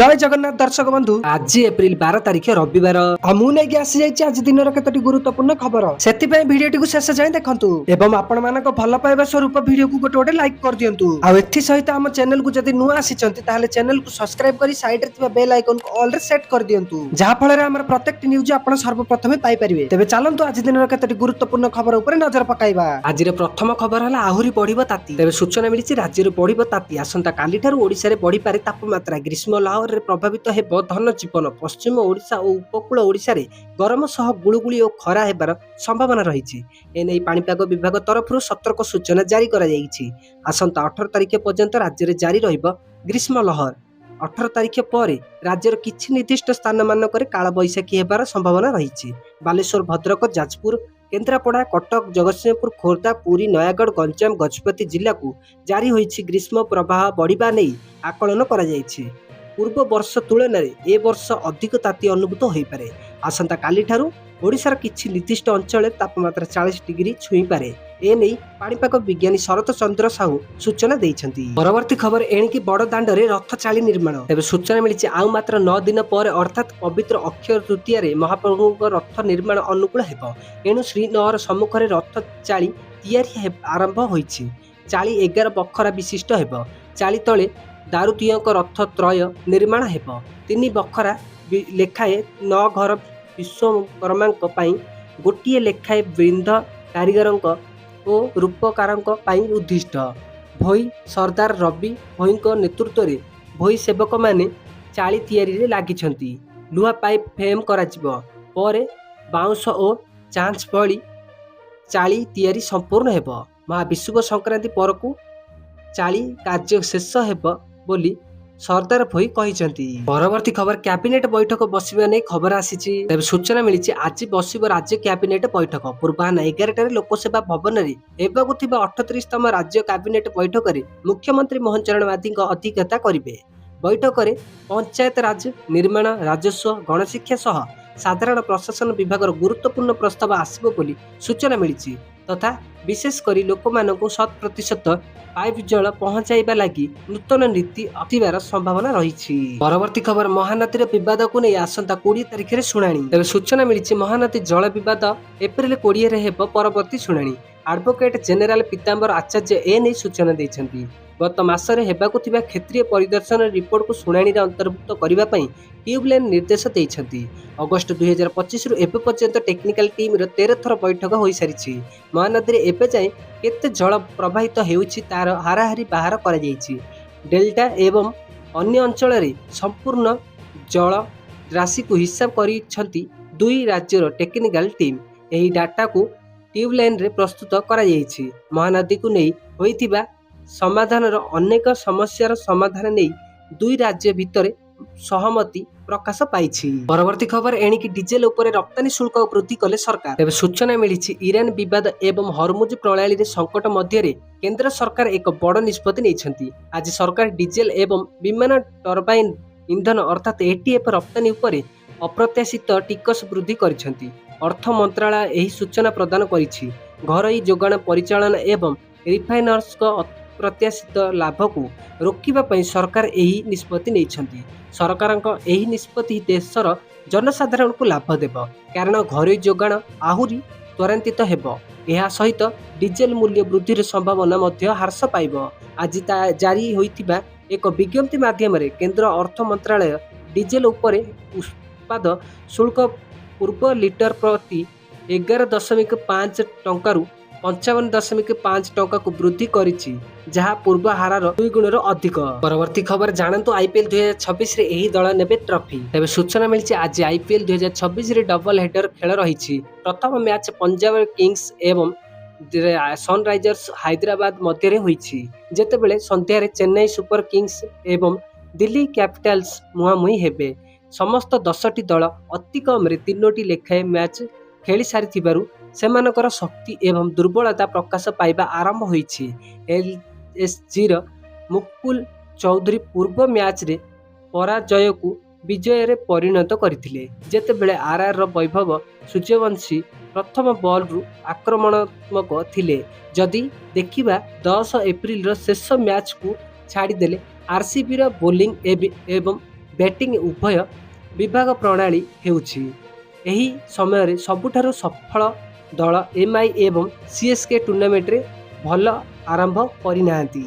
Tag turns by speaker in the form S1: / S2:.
S1: जय जगन्नाथ दर्शक बंधु आज एप्रिल 12 तारिख रविवार मुझे आसी आज दिन कतोटी गुरुत्वपूर्ण खबर से भिडियो शेष जाए देखु एवं आपण मान भल पाइबा स्वरूप भिडियो को गोटे गोटे लाइक कर दिंतु आथि सहित आम चैनल को जदि नुआ आसी चैनल को सब्सक्राइब कर साइड रे बेल आइकन को ऑल रे सेट कर दिंतु जहाँ फल आम प्रत्येक न्यूज आप सर्वप्रथम पाइपर तेज चलतु आज दिन कतोटी गुरुत्वपूर्ण खबर उपर नजर पकाइबा। आज प्रथम खबर है आहरी बढ़ ताती तेज सूचना मिली राज्य में बढ़ ताती आसंता काली ओडिशा रे बढ़ी पारे तापमात्रा ग्रीष्म लहर रे प्रभावित हेब धन जीवन पश्चिम ओडिशा और उपकूल ओडिशा रे गरम सह गुळुगुळी और खरा हेबार संभावना रही एने पाणीपाग विभाग तरफ सतर्क सूचना जारी करा जायछि। आसंता 18 तारिख पर्यंत राज्य रे जारी रहिब ग्रीष्म लहर। 18 तारिख पर राज्यर किछि निर्दिष्ट स्थान मानक काल बैशाखी हेबार संभावना रही। बालेश्वर भद्रक जाजपुर केन्द्रापड़ा कटक जगतसिंहपुर खोर्धा पुरी नयागढ़ गंजाम गजपति जिला को जारी होइछि ग्रीष्म प्रवाह बढ़िबा नै आकलन करा जायछि। पूर्व वर्ष तुलन में ए वर्ष अधिक ताती अनुभूत हो पारे। आसंता काली ठारू ओडिशार किछि निर्दिष्ट अंचल तापमात्रा 40 डिग्री छुई पारे एने पाणीपाग विज्ञानी शरत चंद्र साहू सूचना देइछंती। परवर्ती खबर एणिकी बड़ दांडरे रथ चाली निर्माण तेज सूचना मिली आउ मात्र 9 दिन पर अर्थात पवित्र अक्षय तृतीया महाप्रभु रथ निर्माण अनुकूल हेब। एणु श्रीनगर सम्मुखें रथ चाली तैयारी आरंभ होइछि। चाली 11 बखरा विशिष्ट हेब। चाली तले दारुतीय रथ त्रय निर्माण हेब। 3 बखरा लेखाए 9 घर विश्वकर्मा गोटे लेखाए वृंद कारीगर और रूपकार उद्दिष्ट। भोई सरदार रवि भोई नेतृत्व में भोई सेवक माने चाली तैयारी लगी। लुहा पाइप फ्रेम पर बाउंश और चांच भली चाली तैयारी संपूर्ण हेब। महाविषुव संक्रांति परकू चाली कार्य शेष हेब बोली सरदार भोई कहिसंती। परवर्ती खबर कैबिनेट बैठक बसिबा नै खबर आसीची। तबे सूचना मिली आज बसिब राज्य कैबिनेट बैठक पूर्वाह्न 11 लोकसेवा भवन रे हेबाकु थिबा 38तम राज्य कैबिनेट बैठक रे मुख्यमंत्री मोहन चरण माझी अध्यक्षता करिवे। बैठक रे पंचायत राज निर्माण राजस्व गणशिक्षा सह साधारण प्रशासन विभाग गुरुत्वपूर्ण प्रस्ताव आसिबो बोली सूचना मिली तथा विशेषकर लोक मानक 100% पाइप जल पहुंचाइबा लगी नूतन नीति आथिबार संभावना रही। परवर्ती खबर महानदी विवाद को नहीं आसंता 20 तारिख में शुणाणी तेज सूचना मिली महानदी जल विवाद एप्रिल 20 रे हेब परवर्ती शुणाणी। एडवोकेट जेनेराल पीताम्बर आचार्य एने सूचना देइछंती। गत मासरे हेबाकु थिबा क्षेत्रीय परिदर्शन रिपोर्ट को शुणाणी अंतर्भुक्त करने ट्यूबलाइन निर्देश देइछंती। अगस्त 2025 रु एबे पर्यंत टेक्निकल टीम 13 थर बैठक हो सारी। महानदी में एबे जाए केते जल प्रवाहित हेउछि तार हाराहारी बाहर करा जायछि। डेल्टा एवं अन्य अंचल रे संपूर्ण जल राशि को हिसाब करिछंती 2 राज्यर टेक्निकल टीम। एही डाटा को ट्यूबलाइन रे प्रस्तुत करा जायछि। महानदी को नहीं होइथिबा समाधान अनेक समस्यार समाधान नहीं 2 राज्य भितर सहमति प्रकाश पाई। परवर्ती खबर एणिकी डीजेल उपरे रप्तानी शुल्क वृद्धि कले सरकार तेज सूचना मिली ईरान विवाद एवं हरमुज प्रणाली रे संकट मध्य केंद्र सरकार एक बड़ निष्पत्ति नहीं। आज सरकार डीजेल एवं विमान टर्बाइन इंधन अर्थात एटीएफ रप्तानी उपरे अप्रत्याशित टिकस वृद्धि करिसेंती। अर्थ मंत्रालय यही सूचना प्रदान करिछि। घरोई जोगाण परिचालन एवं रिफाइनर्स प्रत्याशित लाभ को रोकिबा पई सरकार यही निष्पत्ति नहीं। सरकार यही निष्पत्ति देशर जनसाधारण को लाभ देव कारण घरोई जोगाण आहुरी त्वरान्वित हेब। यह सहित डीजेल मूल्य वृद्धि संभावना ह्रास पाइब। आज जारी होइतिबा एक विज्ञप्ति माध्यम केंद्र अर्थ मंत्रालय डीजेल उपरे उत्पाद शुल्क पूर्व लिटर प्रति 11.5 टंकारु 55.5 टंका को वृद्धि करिछि जहाँ पूर्व हारार 2 गुणर अधिक। परवर्ती खबर जानतु आईपीएल 2026 रे एही दल नेबे ट्रॉफी तेज सूचना मिली आज आईपीएल 2026 रे डबल हेडर खेल रही। प्रथम मैच पंजाब किंग्स एवं सनराइजर्स हैदराबाद मध्य होइछि जेतेबेले संध्यारे चेन्नई सुपर किंग्स एवं दिल्ली कैपिटल्स मुहांमुही हेबे। समस्त 10टी दल अति कम 3टी लेखाए मैच खेली सारी सेमानकर शक्ति एवं दुर्बलता प्रकाश पाइबा आरंभ होइछि। एलएसजी मुकुल चौधरी पूर्व मैच रे पराजय को विजय रे परिणत करथिले जेतेबेले आरआर वैभव सूर्यवंशी प्रथम बॉल रु आक्रमणात्मक थिले। जदि देखिबा 10 एप्रिल रो शेष मैच को छाड़ी देले आरसीबी रो बोलिंग एवं ବ୍ୟାଟିଂ ଉଭୟ ବିଭାଗ ପ୍ରଣାଳୀ ହେଉଛି। ଏହି ସମୟରେ ସବୁଠାରୁ ସଫଳ ଦଳ MI ଏବଂ CSK ଟୁର୍ଣ୍ଣାମେଣ୍ଟରେ ଭଲ ଆରମ୍ଭ କରିନାହାନ୍ତି।